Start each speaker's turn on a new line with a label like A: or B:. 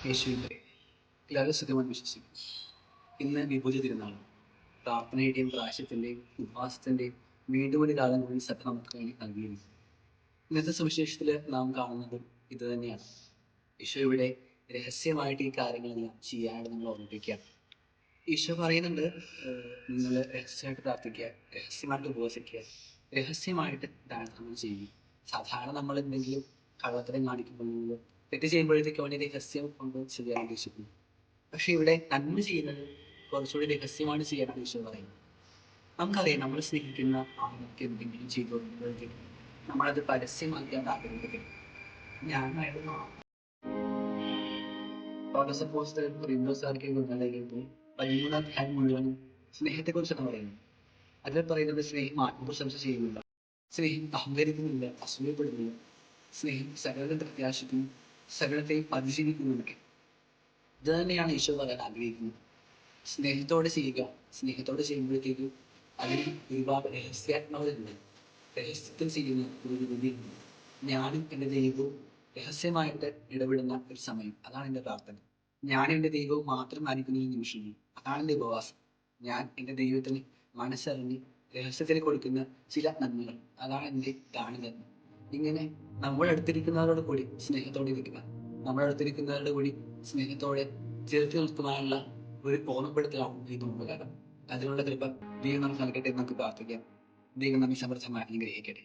A: യേശുവിൻ്റെ എല്ലാവരും വിശ്വസിക്കും. ഇന്ന് വിഭൂതി തിരുനാൾ. പ്രാർത്ഥനയുടെയും പ്രായശ്ചിത്തിൻ്റെയും ഉപവാസത്തിൻ്റെയും വീണ്ടും ഒരു കാലം കൂടി സഭ നമുക്ക് വേണ്ടി നൽകിയിരിക്കും. ഇന്നത്തെ സുവിശേഷത്തിൽ നാം കാണുന്നത് ഇത് തന്നെയാണ്. ഈശോ ഇവിടെ രഹസ്യമായിട്ട് ഈ കാര്യങ്ങളെല്ലാം ചെയ്യാനായിട്ട് നമ്മൾ ഓർമ്മിപ്പിക്കുകയാണ്. ഈശോ പറയുന്നുണ്ട്, നിങ്ങൾ രഹസ്യമായിട്ട് പ്രാർത്ഥിക്കുക, രഹസ്യമായിട്ട് ഉപവസിക്കുക, രഹസ്യമായിട്ട് ദാനം ചെയ്യുക. സാധാരണ നമ്മൾ എന്തെങ്കിലും കള്ളത്തരം കാണിക്കുമ്പോഴോ തെറ്റ് ചെയ്യുമ്പോഴത്തേക്ക് അവൻ്റെ രഹസ്യം കൊണ്ട് ചെയ്യാൻ ഉദ്ദേശിക്കുന്നു. പക്ഷെ ഇവിടെ നന്മ ചെയ്യുന്നത് കുറച്ചുകൂടി രഹസ്യമാണ് ചെയ്യാനാണ് ഈശോ പറയുന്നത്. നമുക്കറിയാം, നമ്മൾ സ്നേഹിക്കുന്ന ആൾക്ക് എന്തെങ്കിലും ചെയ്തു കൊടുക്കുമ്പോഴത്തേക്കും നമ്മളത് പരസ്യമാക്കിയാൽ ആഗ്രഹിക്കുന്നത്. ഞാനായിരുന്നു പതിമൂന്നാം അധ്യായം മുഴുവനും സ്നേഹത്തെക്കുറിച്ചാണ് പറയുന്നത്. അതിൽ പറയുന്നത് സ്നേഹം ആത്മപ്രശംസ ചെയ്യുന്നില്ല, സ്നേഹം അഹങ്കരിക്കുന്നില്ല, അസൂയപ്പെടുന്നില്ല, സ്നേഹം സകലത്തെ പ്രത്യാശിക്കുന്നു, സകലത്തെയും അതിജീവിക്കുന്നുണ്ട്. ഇത് തന്നെയാണ് ഈശോ പറയാൻ ആഗ്രഹിക്കുന്നത്. സ്നേഹത്തോടെ ചെയ്യുക. സ്നേഹത്തോടെ ചെയ്യുമ്പോഴത്തേക്കും അതിന് ഒരുപാട് രഹസ്യാത്മകതയുണ്ട്. രഹസ്യത്തിൽ ചെയ്യുന്ന ഒരു രീതിയുണ്ട്. ഞാനും എൻ്റെ ദൈവവും രഹസ്യമായിട്ട് ഇടപെടുന്ന ഒരു സമയം. അതാണ് എൻ്റെ പ്രാർത്ഥന. ഞാൻ എൻ്റെ ദൈവവും മാത്രം ആയിരിക്കുന്ന ഒരു നിമിഷങ്ങൾ. അതാണ് എൻ്റെ ഉപവാസം. ഞാൻ എൻ്റെ ദൈവത്തിന് മനസ്സറിഞ്ഞ് രഹസ്യത്തിൽ കൊടുക്കുന്ന ചില നന്മകൾ. അതാണ് എൻ്റെ ദാനധർമ്മം. ഇങ്ങനെ നമ്മളടുത്തിരിക്കുന്നവരോട് കൂടി സ്നേഹത്തോടെ ഇരിക്കുക. നമ്മളടുത്തിരിക്കുന്നവരുടെ കൂടി സ്നേഹത്തോടെ ചേർത്ത് നിർത്തുവാനുള്ള ഒരു ഓർമ്മപ്പെടുത്തലാണ് ഈ നോമ്പുകാലം. അതിനുള്ള കൃപ ദൈവം നമുക്ക് നൽകട്ടെ എന്ന് നമുക്ക് പ്രാർത്ഥിക്കാം. ദൈവം നമ്മെ സമൃദ്ധമായി അനുഗ്രഹിക്കട്ടെ.